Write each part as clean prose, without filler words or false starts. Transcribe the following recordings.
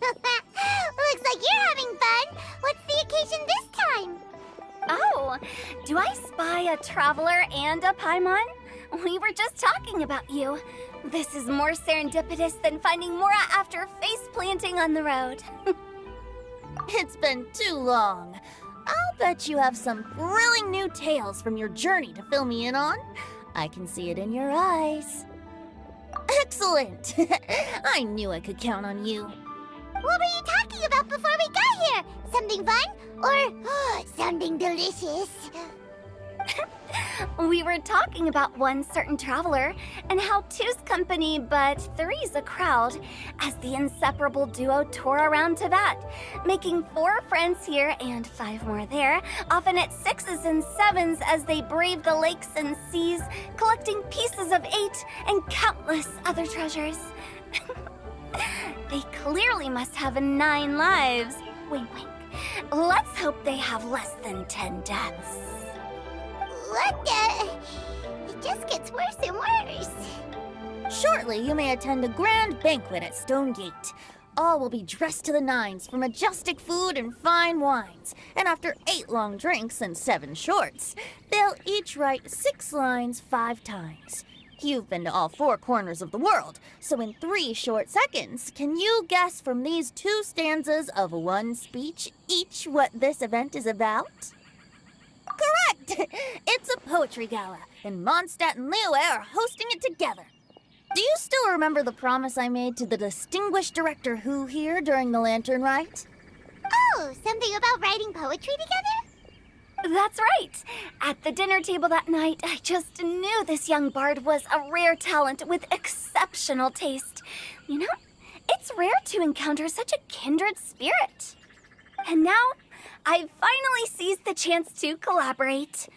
Looks like you're having fun. What's the occasion this time? Oh, do I spy a traveler and a Paimon? We were just talking about you. This is more serendipitous than finding Mora after face planting on the road. It's been too long. I'll bet you have some thrilling new tales from your journey to fill me in on. I can see it in your eyes. Excellent! I knew I could count on you. What were you talking about before we got here? Something fun? Or something delicious? We were talking about one certain traveler and how two's company but three's a crowd as the inseparable duo tour around Tibet, making 4 friends here and 5 more there, often at 6s and 7s as they brave the lakes and seas, collecting pieces of 8 and countless other treasures. They clearly must have 9 lives. Wink, wink. Let's hope they have less than 10 deaths. What the? It just gets worse and worse. Shortly, you may attend a grand banquet at Stone Gate. All will be dressed to the nines for majestic food and fine wines. And after 8 long drinks and 7 shorts, they'll each write 6 lines 5 times. You've been to all 4 corners of the world, so in 3 short seconds, can you guess from these 2 stanzas of 1 speech each what this event is about? Correct! It's a poetry gala, and Mondstadt and Liyue are hosting it together. Do you still remember the promise I made to the distinguished director Hu here during the lantern rite? Oh, something about writing poetry together? That's right! At the dinner table that night, I just knew this young bard was a rare talent with exceptional taste. You know, it's rare to encounter such a kindred spirit. And now, I've finally seized the chance to collaborate.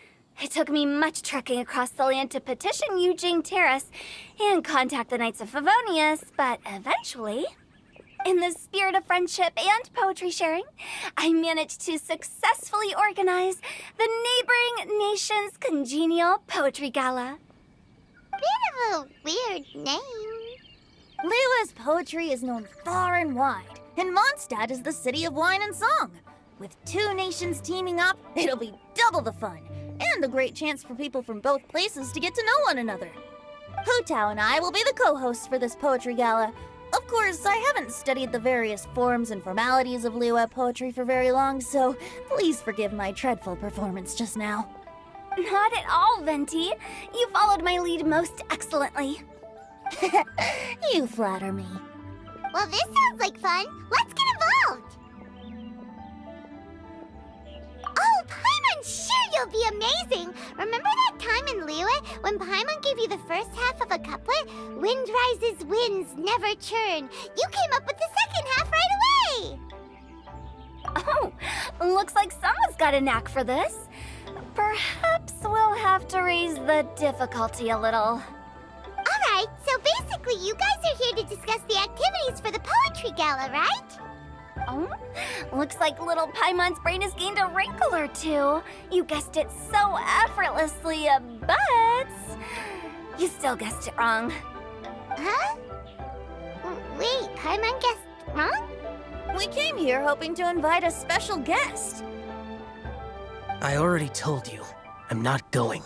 It took me much trekking across the land to petition Yujing Terrace and contact the Knights of Favonius, but eventually, in the spirit of friendship and poetry sharing, I managed to successfully organize the neighboring nation's congenial poetry gala. Bit of a weird name. Liyue's poetry is known far and wide, and Mondstadt is the city of wine and song. With 2 nations teaming up, it'll be double the fun, and a great chance for people from both places to get to know one another. Hu Tao and I will be the co-hosts for this poetry gala. Of course, I haven't studied the various forms and formalities of Liyue poetry for very long, so please forgive my dreadful performance just now. Not at all, Venti. You followed my lead most excellently. You flatter me. Well, this sounds like fun. Let's get involved. Oh, Paimon, sure you'll be amazing. Remember that time in Liyue when Paimon gave you the first half of a couplet? Wind rises, winds never churn. You came up with the second half right away. Oh, looks like someone's got a knack for this. Perhaps we'll have to raise the difficulty a little. All right, so basically you guys are here to discuss the activities for the poetry gala, right? Oh, looks like little Paimon's brain has gained a wrinkle or 2. You guessed it so effortlessly, but you still guessed it wrong. Huh? Wait, Paimon guessed wrong? We came here hoping to invite a special guest. I already told you, I'm not going.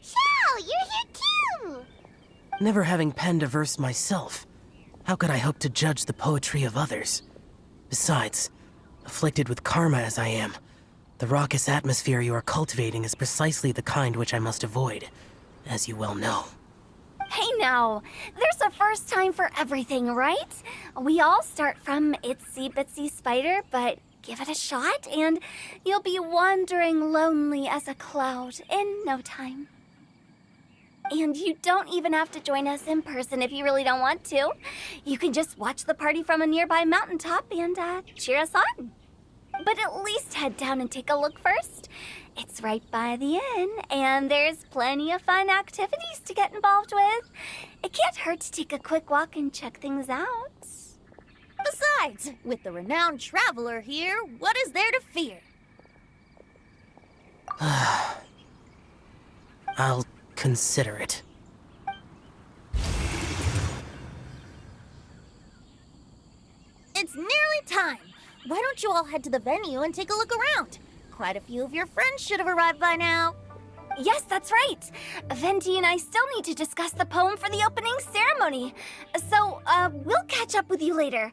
Xiao, you're here too! Never having penned a verse myself, how could I hope to judge the poetry of others? Besides, afflicted with karma as I am, the raucous atmosphere you are cultivating is precisely the kind which I must avoid, as you well know. Hey now, there's a first time for everything, right? We all start from itsy bitsy spider, but give it a shot and you'll be wandering lonely as a cloud in no time. And you don't even have to join us in person if you really don't want to. You can just watch the party from a nearby mountaintop and cheer us on. But at least head down and take a look first. It's right by the inn, and there's plenty of fun activities to get involved with. It can't hurt to take a quick walk and check things out. Besides, with the renowned traveler here, what is there to fear? I'll consider it. It's nearly time. Why don't you all head to the venue and take a look around? Quite a few of your friends should have arrived by now. Yes, that's right. Venti and I still need to discuss the poem for the opening ceremony. So, we'll catch up with you later.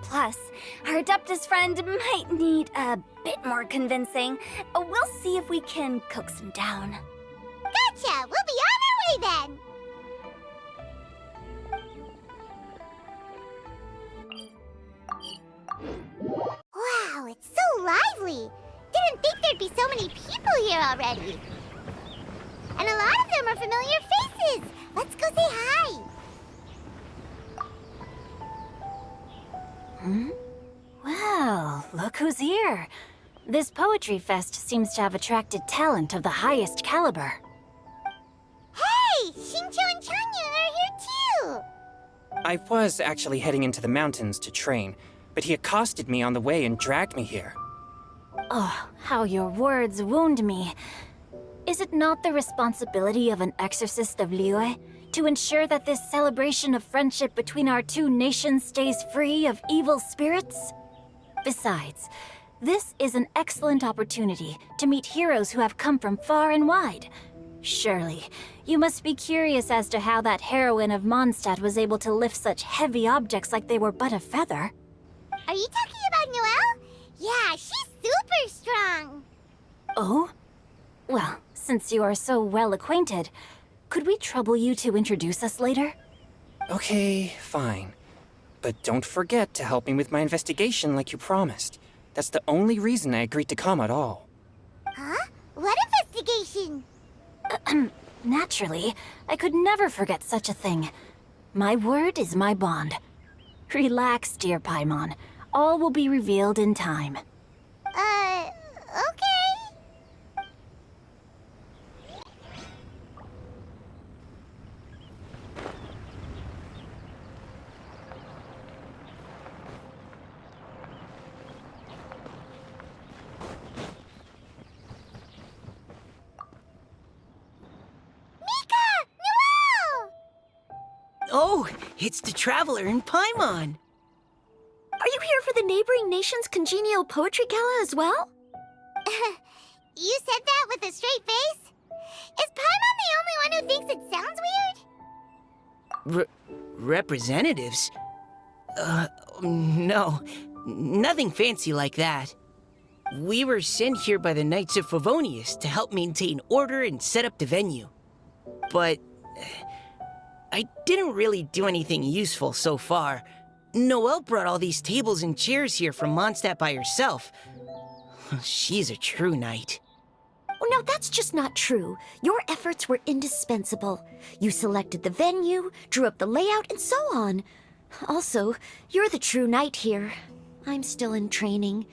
Plus, our Adeptus friend might need a bit more convincing. We'll see if we can coax him down. Gotcha! We'll be on our way then! Wow, it's so lively! Didn't think there'd be so many people here already. And a lot of them are familiar faces. Let's go say hi. Well, look who's here. This poetry fest seems to have attracted talent of the highest caliber. Hey, Xingqiu and Chongyun are here too. I was actually heading into the mountains to train, but he accosted me on the way and dragged me here. Oh, how your words wound me. Is it not the responsibility of an exorcist of Liyue to ensure that this celebration of friendship between our two nations stays free of evil spirits? Besides, this is an excellent opportunity to meet heroes who have come from far and wide. Surely, you must be curious as to how that heroine of Mondstadt was able to lift such heavy objects like they were but a feather. Are you talking about Noelle? Yeah, she's super strong. Oh? Well, since you are so well acquainted, could we trouble you to introduce us later? Okay, fine. But don't forget to help me with my investigation like you promised. That's the only reason I agreed to come at all. Huh? What investigation? Naturally, I could never forget such a thing. My word is my bond. Relax, dear Paimon. All will be revealed in time. Okay. Oh, it's the Traveler and Paimon. Are you here for the neighboring nation's congenial poetry gala as well? You said that with a straight face? Is Paimon the only one who thinks it sounds weird? Representatives? No. Nothing fancy like that. We were sent here by the Knights of Favonius to help maintain order and set up the venue. But I didn't really do anything useful so far. Noelle brought all these tables and chairs here from Mondstadt by herself. She's a true knight. Oh, no, that's just not true. Your efforts were indispensable. You selected the venue, drew up the layout, and so on. Also, you're the true knight here. I'm still in training.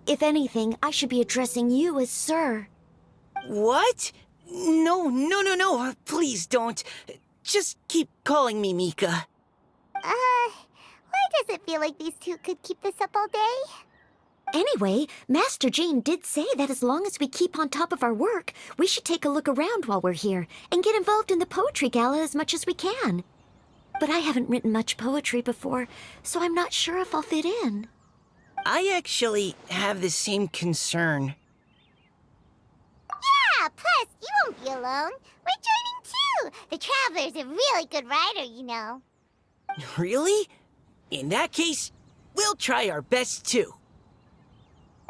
If anything, I should be addressing you as Sir. What? No. Please don't. Just keep calling me Mika. Why does it feel like these two could keep this up all day? Anyway, Master Jean did say that as long as we keep on top of our work, we should take a look around while we're here and get involved in the poetry gala as much as we can. But I haven't written much poetry before, so I'm not sure if I'll fit in. I actually have the same concern. Yeah, plus, you won't be alone. We're joining too. The Traveler's a really good writer, you know. Really? In that case, we'll try our best too.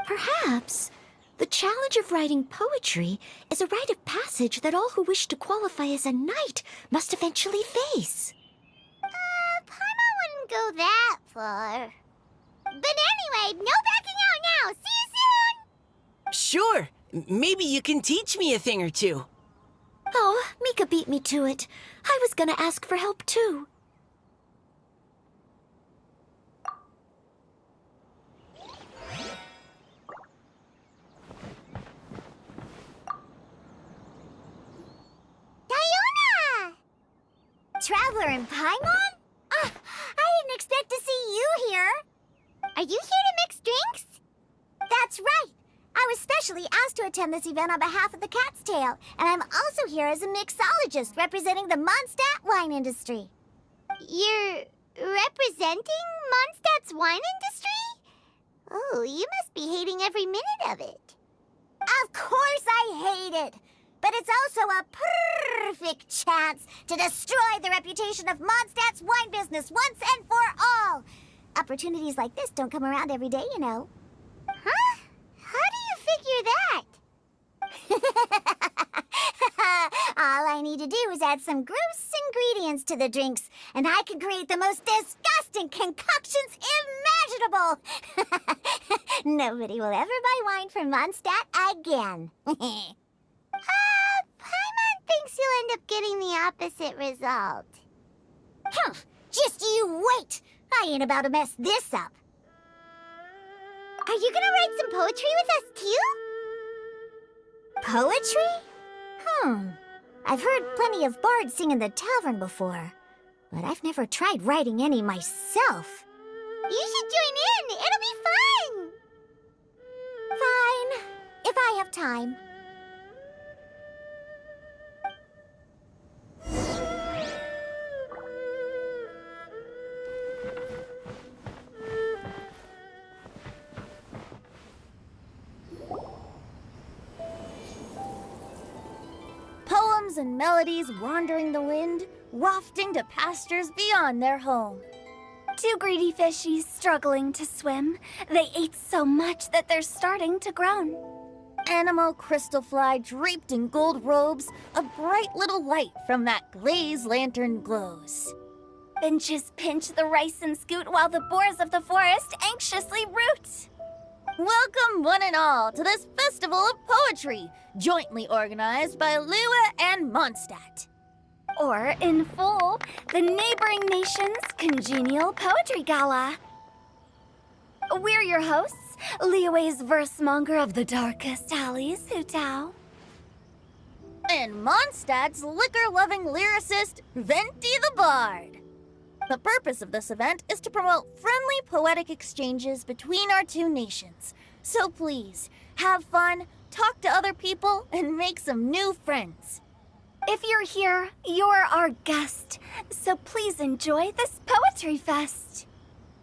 Perhaps. The challenge of writing poetry is a rite of passage that all who wish to qualify as a knight must eventually face. Paimon wouldn't go that far. But anyway, no backing out now. See you soon! Sure. Maybe you can teach me a thing or two. Oh, Mika beat me to it. I was gonna ask for help too. Diona! Traveler and Paimon? I didn't expect to see you here. Are you here to mix drinks? That's right. I was specially asked to attend this event on behalf of the Cat's Tail, and I'm also here as a mixologist representing the Mondstadt wine industry. You're representing Mondstadt's wine industry? Oh, you must be hating every minute of it. Of course I hate it! But it's also a perfect chance to destroy the reputation of Mondstadt's wine business once and for all! Opportunities like this don't come around every day, you know. Huh? How do you figure that? All I need to do is add some gross ingredients to the drinks, and I can create the most disgusting concoctions imaginable! Nobody will ever buy wine from Mondstadt again. Paimon thinks you'll end up getting the opposite result. Just you wait! I ain't about to mess this up. Are you gonna write some poetry with us, too? Poetry? I've heard plenty of bards sing in the tavern before, but I've never tried writing any myself. You should join in! It'll be fun! Fine, if I have time. Poems and melodies wandering the wind, wafting to pastures beyond their home. Two greedy fishies struggling to swim. They ate so much that they're starting to groan. Animal crystal fly draped in gold robes, a bright little light from that glazed lantern glows. Benches pinch the rice and scoot while the boars of the forest anxiously root. Welcome one and all to this festival of poetry, jointly organized by Liyue and Mondstadt. Or, in full, the neighboring nation's congenial poetry gala. We're your hosts, Liyue's verse-monger of the darkest alleys, Hutao. And Mondstadt's liquor-loving lyricist, Venti the Bard. The purpose of this event is to promote friendly poetic exchanges between our two nations. So please, have fun, talk to other people, and make some new friends. If you're here, you're our guest, so please enjoy this poetry fest.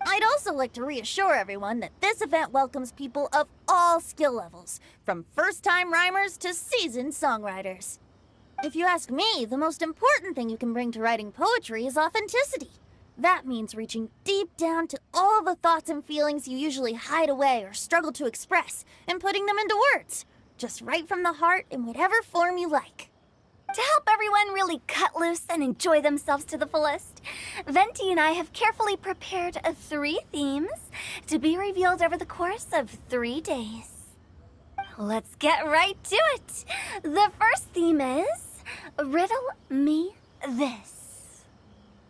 I'd also like to reassure everyone that this event welcomes people of all skill levels, from first-time rhymers to seasoned songwriters. If you ask me, the most important thing you can bring to writing poetry is authenticity. That means reaching deep down to all the thoughts and feelings you usually hide away or struggle to express, and putting them into words. Just right from the heart in whatever form you like. To help everyone really cut loose and enjoy themselves to the fullest, Venti and I have carefully prepared 3 themes to be revealed over the course of 3 days. Let's get right to it. The first theme is Riddle Me This.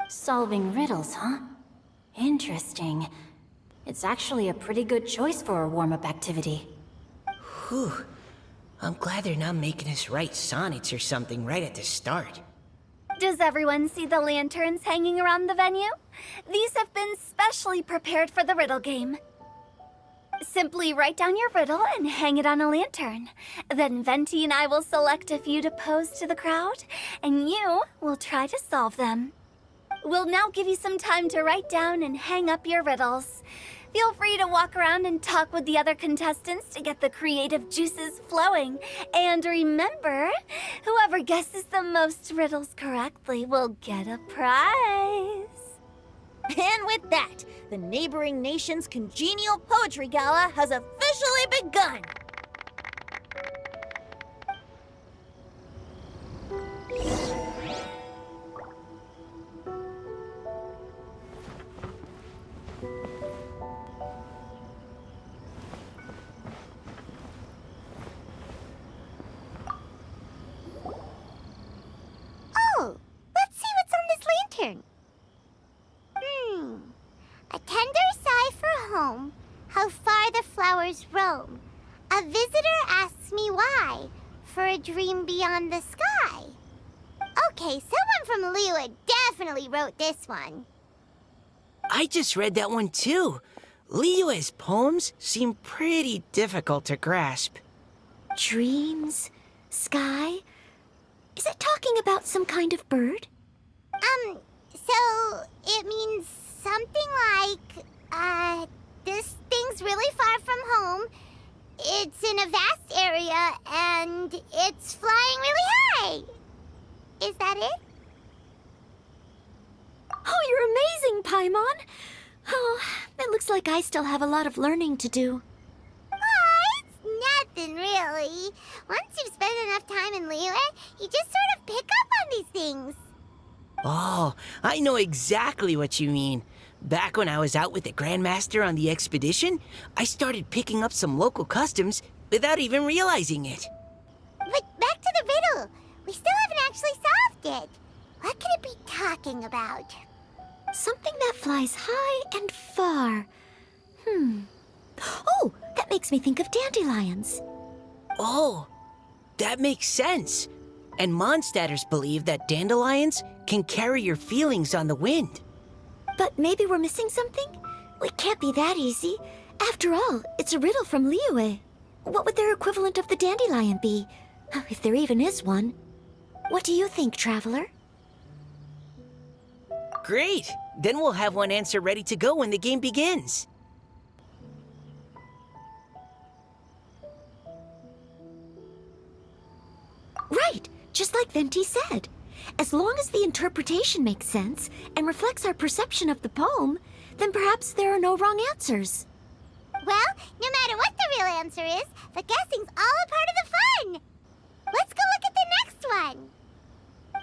Solving riddles, huh? Interesting. It's actually a pretty good choice for a warm-up activity. Whew. I'm glad they're not making us write sonnets or something right at the start. Does everyone see the lanterns hanging around the venue? These have been specially prepared for the riddle game. Simply write down your riddle and hang it on a lantern. Then Venti and I will select a few to pose to the crowd, and you will try to solve them. We'll now give you some time to write down and hang up your riddles. Feel free to walk around and talk with the other contestants to get the creative juices flowing. And remember, whoever guesses the most riddles correctly will get a prize. And with that, the neighboring nation's congenial poetry gala has officially begun. Oh, let's see what's on this lantern. A tender sigh for home, how far the flowers roam. A visitor asks me why, for a dream beyond the sky. Okay, someone from Liyue definitely wrote this one. I just read that one too. Liyue's poems seem pretty difficult to grasp. Dreams? Sky? Is it talking about some kind of bird? So it means something like, this thing's really far from home. It's in a vast area, and it's flying really high. Is that it? Oh, you're amazing, Paimon! Oh, it looks like I still have a lot of learning to do. Oh, it's nothing really. Once you've spent enough time in Liyue, you just sort of pick up on these things. Oh, I know exactly what you mean. Back when I was out with the Grandmaster on the expedition, I started picking up some local customs without even realizing it. But back to the riddle. We still haven't actually solved it. What could it be talking about? Something that flies high and far. Oh, that makes me think of dandelions. Oh, that makes sense. And Mondstadters believe that dandelions can carry your feelings on the wind. But maybe we're missing something? It can't be that easy. After all, it's a riddle from Liyue. What would their equivalent of the dandelion be? If there even is one. What do you think, Traveler? Great! Then we'll have one answer ready to go when the game begins. Right, just like Venti said. As long as the interpretation makes sense and reflects our perception of the poem, then perhaps there are no wrong answers. Well, no matter what the real answer is, the guessing's all a part of the fun. Let's go look at the next one.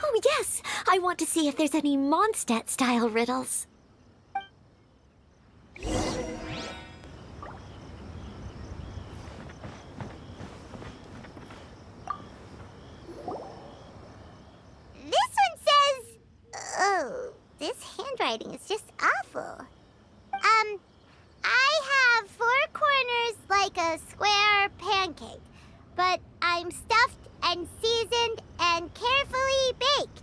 Oh yes, I want to see if there's any Mondstadt-style riddles. This one says... Oh, this handwriting is just awful. I have 4 corners like a square pancake, but I'm stuffed and seasoned and carefully baked.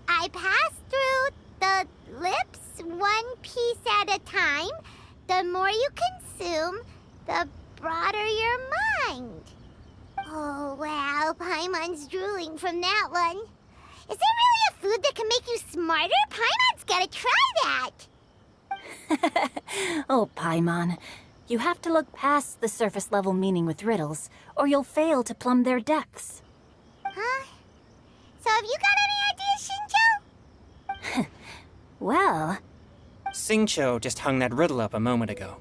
I pass through the lips 1 piece at a time. The more you consume, the broader your mind. Oh, wow, Paimon's drooling from that one. Is there really a food that can make you smarter? Paimon's gotta try that! Oh, Paimon. You have to look past the surface-level meaning with riddles, or you'll fail to plumb their depths. Huh? So have you got any ideas, Xingqiu? Well... Xingqiu just hung that riddle up a moment ago.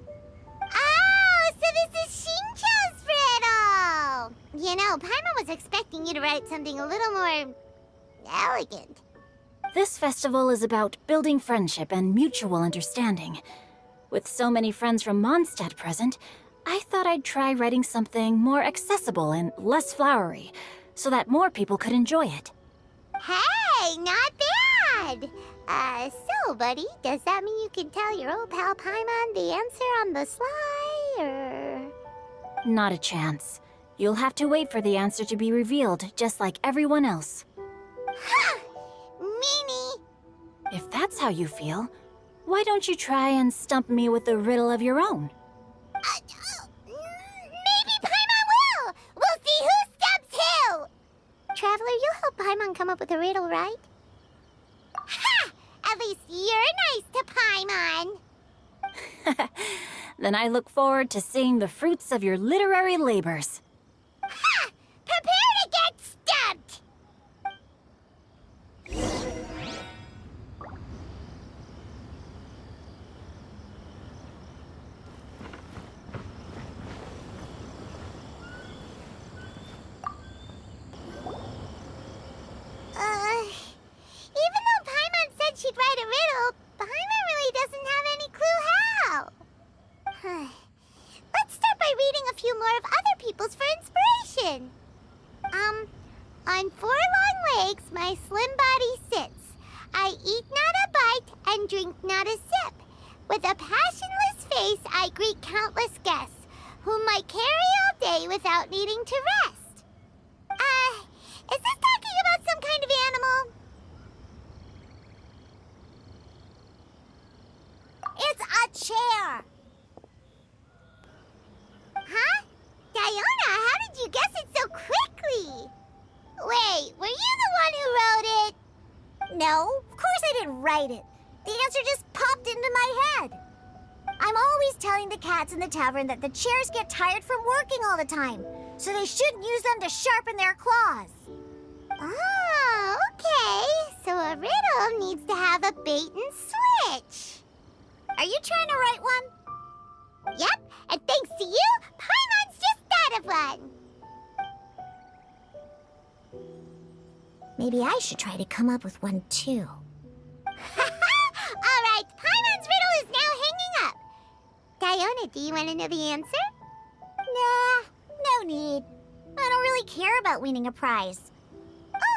Oh, so this is Xingqiu's riddle! You know, Paimon was expecting you to write something a little more... elegant. This festival is about building friendship and mutual understanding. With so many friends from Mondstadt present, I thought I'd try writing something more accessible and less flowery, so that more people could enjoy it. Hey, not bad! So, buddy, does that mean you can tell your old pal Paimon the answer on the sly, or...? Not a chance. You'll have to wait for the answer to be revealed, just like everyone else. Ha! Meanie! If that's how you feel, why don't you try and stump me with a riddle of your own? Maybe Paimon will! We'll see who stumps who! Traveler, you'll help Paimon come up with a riddle, right? Ha! At least you're nice to Paimon! Then I look forward to seeing the fruits of your literary labors. Ha! Prepare to get stumped! Even though Paimon said she'd write a riddle, Paimon really doesn't have any clue how. Let's start by reading a few more of other people's for inspiration. On 4 long legs, my slim body sits. I eat not a bite and drink not a sip. With a passionless face, I greet countless guests, whom I carry all day without needing to rest. Is this talking about some kind of animal? It's a chair. Huh? Diona, how did you guess it so quickly? Wait, were you the one who wrote it? No, of course I didn't write it. The answer just popped popped into my head. I'm always telling the cats in the tavern that the chairs get tired from working all the time, so they shouldn't use them to sharpen their claws. Oh, okay. So a riddle needs to have a bait and switch. Are you trying to write one? Yep, and thanks to you, Paimon's just thought of one. Maybe I should try to come up with one too. All right, Paimon's riddle is now hanging up. Diona, do you want to know the answer? Nah, no need. I don't really care about winning a prize.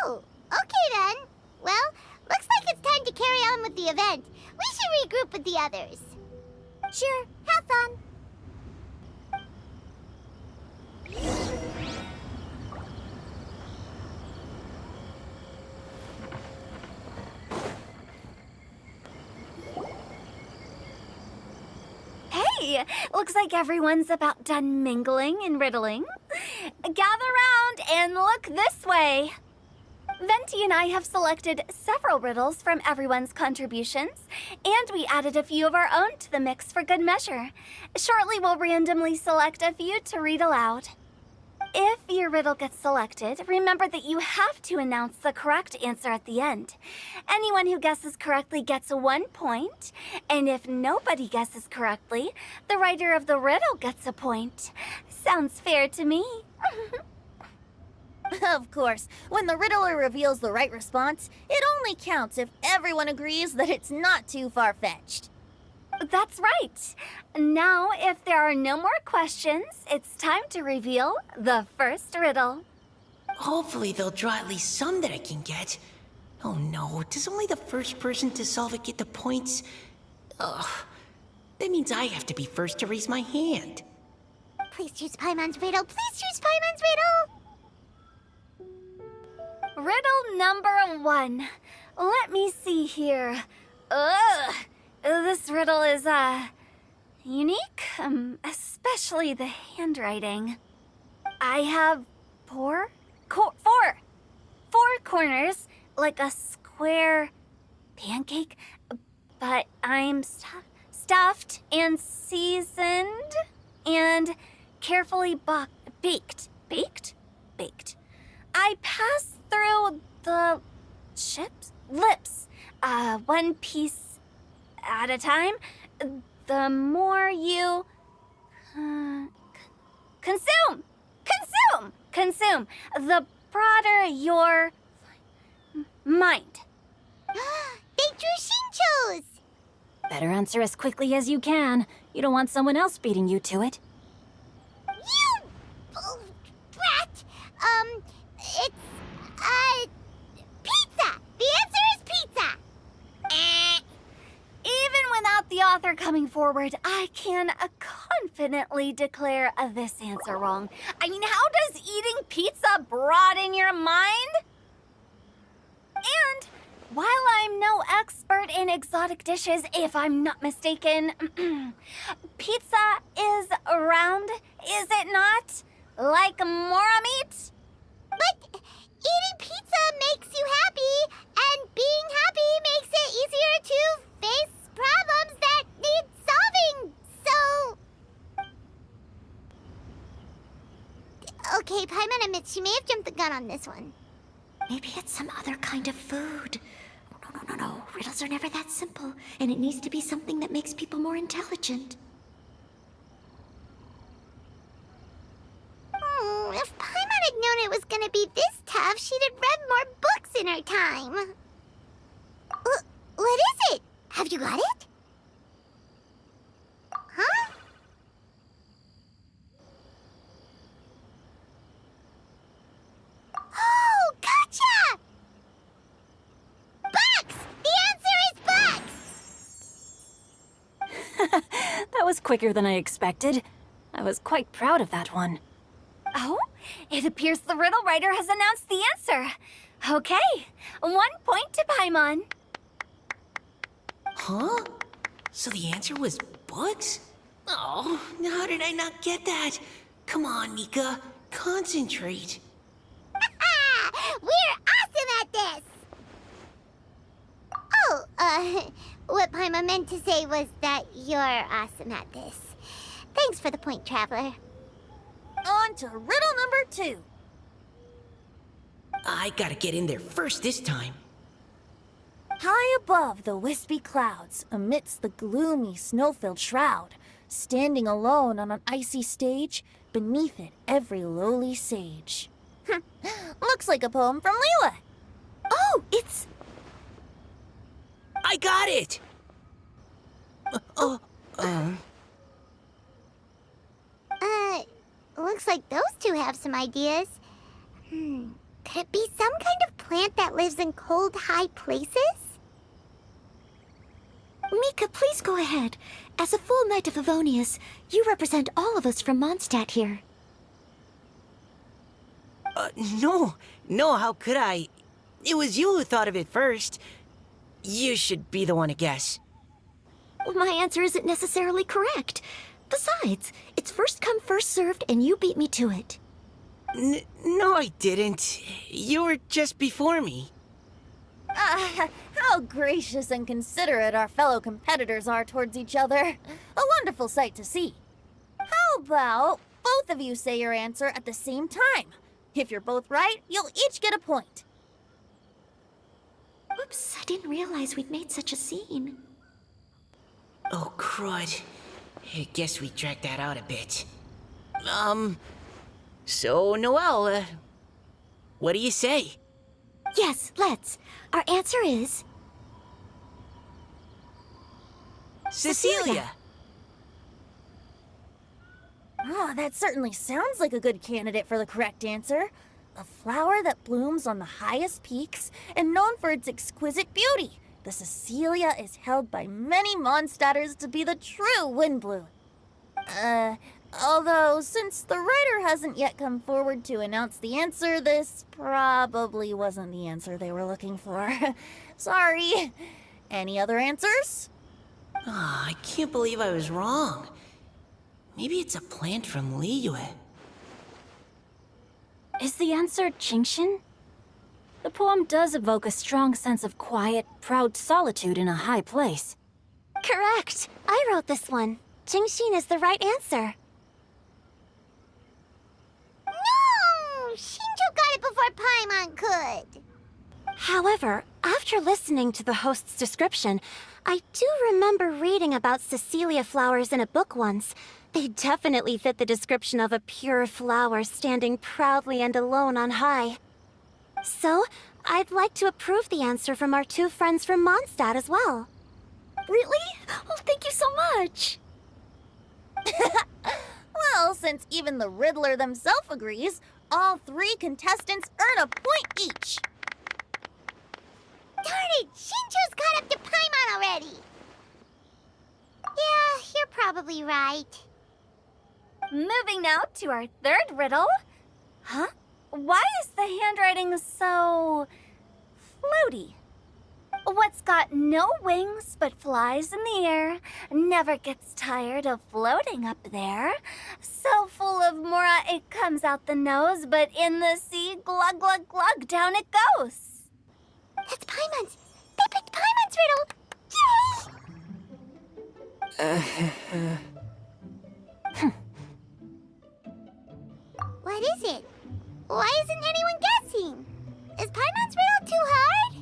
Oh, okay then. Well, looks like it's time to carry on with the event. We should regroup with the others. Sure, have fun. Hey, looks like everyone's about done mingling and riddling. Gather round and look this way. Venti and I have selected several riddles from everyone's contributions, and we added a few of our own to the mix for good measure. Shortly, we'll randomly select a few to read aloud. If your riddle gets selected, remember that you have to announce the correct answer at the end. Anyone who guesses correctly gets 1 point, and if nobody guesses correctly, the writer of the riddle gets a point. Sounds fair to me. Of course, when the riddler reveals the right response, it only counts if everyone agrees that it's not too far-fetched. That's right. Now, if there are no more questions, it's time to reveal the first riddle. Hopefully they'll draw at least some that I can get. Oh no, does only the first person to solve it get the points? Ugh, that means I have to be first to raise my hand. Please choose Paimon's riddle. Please choose Paimon's riddle. Riddle number 1. Let me see here. Ugh, this riddle is, unique, especially the handwriting. I have four corners, like a square pancake, but I'm stuffed and seasoned and carefully baked. Baked. I pass through the lips, one piece at a time. The more you consume, the broader your mind. They drew Xingqiu's. Better answer as quickly as you can. You don't want someone else beating you to it. You brat. It's pizza. The answer is pizza. Even without the author coming forward, I can confidently declare this answer wrong. I mean, how does eating pizza broaden your mind? And while I'm no expert in exotic dishes, if I'm not mistaken, pizza is round, is it not? Like mora meat? But eating pizza makes you happy, and being happy makes it easier to face problems that need solving. So... Okay, Paimon admits she may have jumped the gun on this one. Maybe it's some other kind of food. No. Riddles are never that simple, and it needs to be something that makes people more intelligent. If Paimon had known it was gonna be this tough, she'd have read more books in her time. What is it? Have you got it? Huh? Oh, gotcha! Bucks! The answer is bucks! That was quicker than I expected. I was quite proud of that one. Oh, it appears the riddle writer has announced the answer. Okay, 1 point to Paimon. Huh? So the answer was bugs? Oh, how did I not get that? Come on, Nika, concentrate. We're awesome at this! Oh, what Paimon meant to say was that you're awesome at this. Thanks for the point, Traveler. On to riddle number 2. I gotta get in there first this time. High above the wispy clouds, amidst the gloomy snow-filled shroud, standing alone on an icy stage, beneath it every lowly sage. Looks like a poem from Liyue. Oh, it's... I got it! Looks like those two have some ideas. Could it be some kind of plant that lives in cold, high places? Mika, please go ahead. As a full Knight of Favonius, you represent all of us from Mondstadt here. No, how could I? It was you who thought of it first. You should be the one to guess. Well, my answer isn't necessarily correct. Besides, it's first come, first served, and you beat me to it. No, I didn't. You were just before me. How gracious and considerate our fellow competitors are towards each other. A wonderful sight to see. How about both of you say your answer at the same time? If you're both right, you'll each get a point. Oops, I didn't realize we'd made such a scene. Oh, crud. I guess we dragged that out a bit. So, Noelle, what do you say? Yes, let's. Our answer is... Cecilia! Oh, that certainly sounds like a good candidate for the correct answer. A flower that blooms on the highest peaks and known for its exquisite beauty. The Cecilia is held by many Mondstadters to be the true windbloom. Although, since the writer hasn't yet come forward to announce the answer, this probably wasn't the answer they were looking for. Sorry. Any other answers? I can't believe I was wrong. Maybe it's a plant from Liyue. Is the answer Xingqiu? The poem does evoke a strong sense of quiet, proud solitude in a high place. Correct. I wrote this one. Xingqiu is the right answer. No! Xingqiu got it before Paimon could. However, after listening to the host's description, I do remember reading about Cecilia flowers in a book once. They definitely fit the description of a pure flower standing proudly and alone on high. So, I'd like to approve the answer from our two friends from Mondstadt as well. Really? Oh, thank you so much. Well, since even the Riddler themselves agrees, all 3 contestants earn a point each. Darn it! Xingqiu's caught up to Paimon already! Yeah, you're probably right. Moving now to our third riddle. Huh? Why is the handwriting so... floaty? What's got no wings but flies in the air, never gets tired of floating up there. So full of mora it comes out the nose, but in the sea, glug glug glug, down it goes. That's Paimon's! They picked Paimon's riddle! Yay! What is it? Why isn't anyone guessing? Is Paimon's riddle too hard?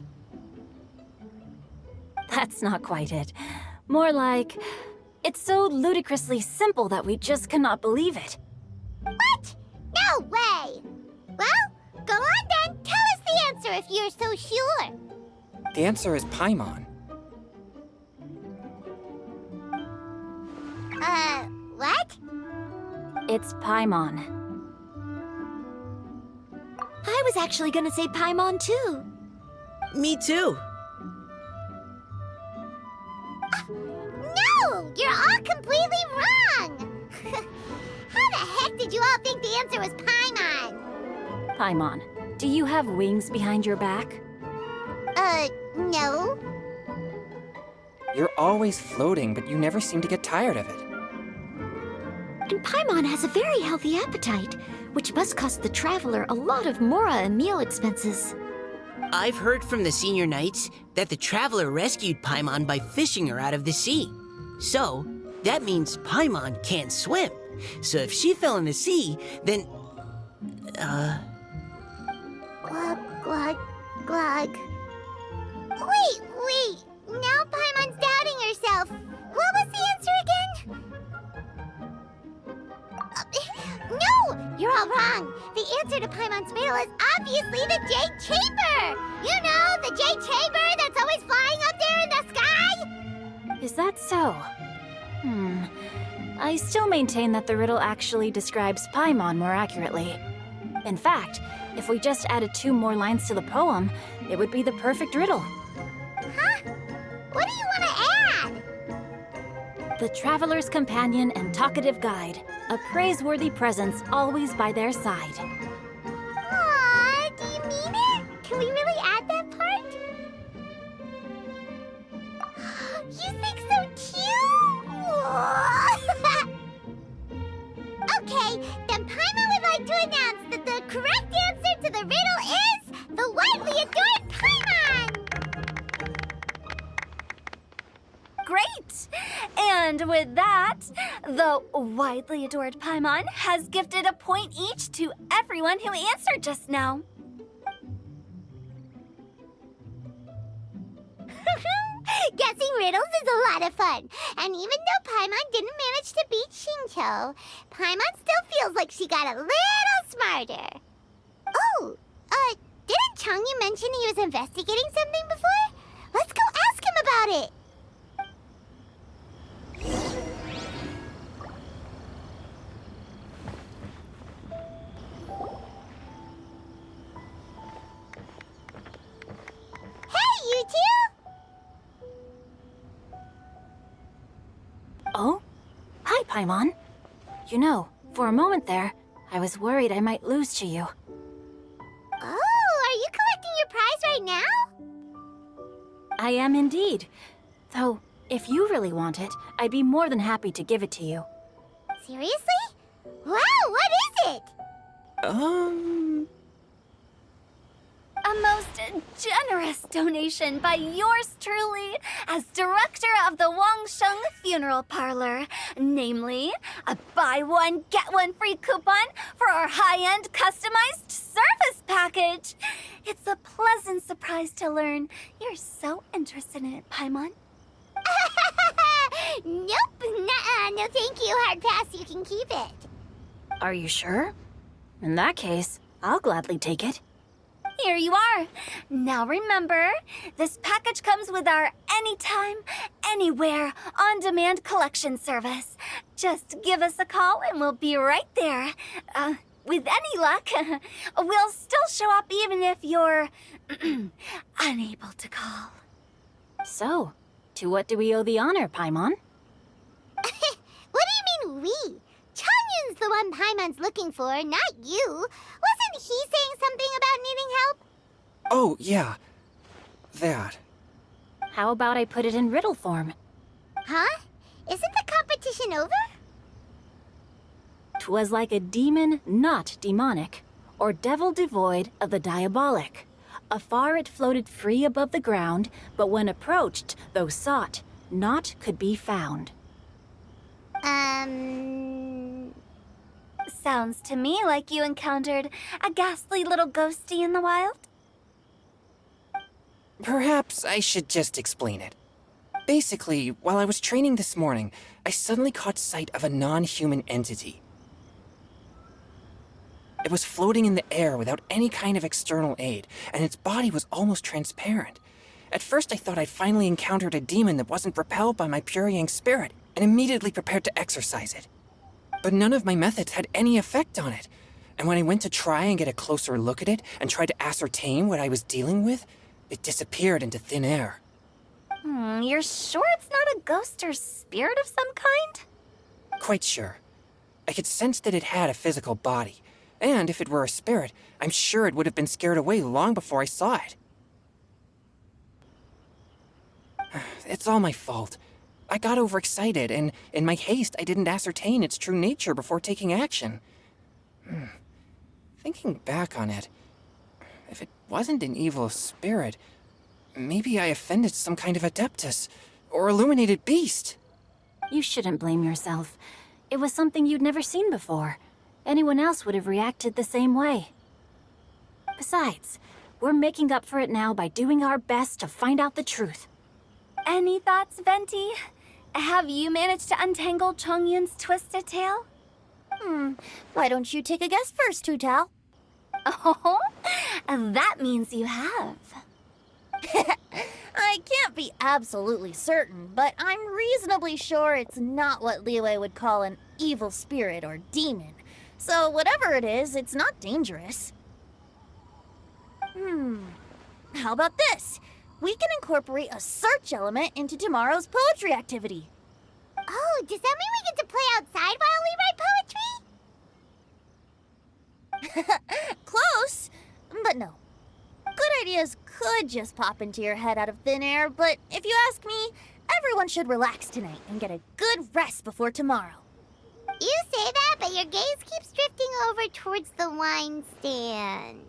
That's not quite it. More like, it's so ludicrously simple that we just cannot believe it. What? No way! Well, go on then. Tell us the answer if you're so sure. The answer is Paimon. What? It's Paimon. I was actually gonna say Paimon too. Me too. No! You're all completely wrong! How the heck did you all think the answer was Paimon? Paimon, do you have wings behind your back? No. You're always floating, but you never seem to get tired of it. And Paimon has a very healthy appetite, which must cost the traveler a lot of mora and meal expenses. I've heard from the senior knights that the traveler rescued Paimon by fishing her out of the sea. So, that means Paimon can't swim. So if she fell in the sea, then... Glug, glug, glug. Wait. Now Paimon's doubting herself. What was the answer again? No! You're all wrong. The answer to Paimon's riddle is obviously the Jade Chamber! You know, the Jade Chamber that's always flying up there in the sky? Is that so? I still maintain that the riddle actually describes Paimon more accurately. In fact, if we just added 2 more lines to the poem, it would be the perfect riddle. Huh? What do you want to add? The traveler's companion and talkative guide, a praiseworthy presence always by their side. Aw, do you mean it? Can we really add that part? You think so too? Okay, then Paimon would like to announce that the correct answer to the riddle is the widely adored Paimon! Great! And with that, the widely adored Paimon has gifted a point each to everyone who answered just now. Guessing riddles is a lot of fun. And even though Paimon didn't manage to beat Xingqiu, Paimon still feels like she got a little smarter. Oh, didn't Chongyun mention he was investigating something before? Let's go ask him about it. Hey, you two! Oh? Hi, Paimon. You know, for a moment there, I was worried I might lose to you. Oh, are you collecting your prize right now? I am indeed. Though, if you really want it, I'd be more than happy to give it to you. Seriously? Wow, what is it? A most generous donation by yours truly as director of the Wangshu Funeral Parlor. Namely, a buy one, get one free coupon for our high-end customized service package. It's a pleasant surprise to learn you're so interested in it, Paimon. Nope, nuh-uh, no thank you, hard pass, you can keep it. Are you sure? In that case, I'll gladly take it. Here you are. Now remember, this package comes with our anytime, anywhere, on-demand collection service. Just give us a call and we'll be right there. With any luck, we'll still show up even if you're unable to call. So, to what do we owe the honor, Paimon? What do you mean, we? Chongyun's the one Paimon's looking for, not you. Wasn't he saying something about needing help? Oh, yeah. That. How about I put it in riddle form? Huh? Isn't the competition over? 'Twas like a demon not demonic, or devil devoid of the diabolic. Afar it floated free above the ground, but when approached, though sought, naught could be found. Sounds to me like you encountered a ghastly little ghostie in the wild. Perhaps I should just explain it. Basically, while I was training this morning, I suddenly caught sight of a non-human entity. It was floating in the air without any kind of external aid, and its body was almost transparent. At first I thought I'd finally encountered a demon that wasn't repelled by my purifying spirit, and immediately prepared to exorcise it. But none of my methods had any effect on it, and when I went to try and get a closer look at it and tried to ascertain what I was dealing with, it disappeared into thin air. You're sure it's not a ghost or spirit of some kind? Quite sure. I could sense that it had a physical body, and if it were a spirit, I'm sure it would have been scared away long before I saw it. It's all my fault. I got overexcited, and in my haste, I didn't ascertain its true nature before taking action. Thinking back on it, if it wasn't an evil spirit. Maybe I offended some kind of adeptus, or illuminated beast. You shouldn't blame yourself. It was something you'd never seen before. Anyone else would have reacted the same way. Besides, we're making up for it now by doing our best to find out the truth. Any thoughts, Venti? Have you managed to untangle Chongyun's twisted tail? Why don't you take a guess first, Tutal? Oh, that means you have. I can't be absolutely certain, but I'm reasonably sure it's not what Liyue would call an evil spirit or demon. So whatever it is, it's not dangerous. How about this? We can incorporate a search element into tomorrow's poetry activity. Oh, does that mean we get to play outside while we write poetry? Close, but no. Good ideas could just pop into your head out of thin air, but if you ask me, everyone should relax tonight and get a good rest before tomorrow. You say that, but your gaze keeps drifting over towards the wine stand.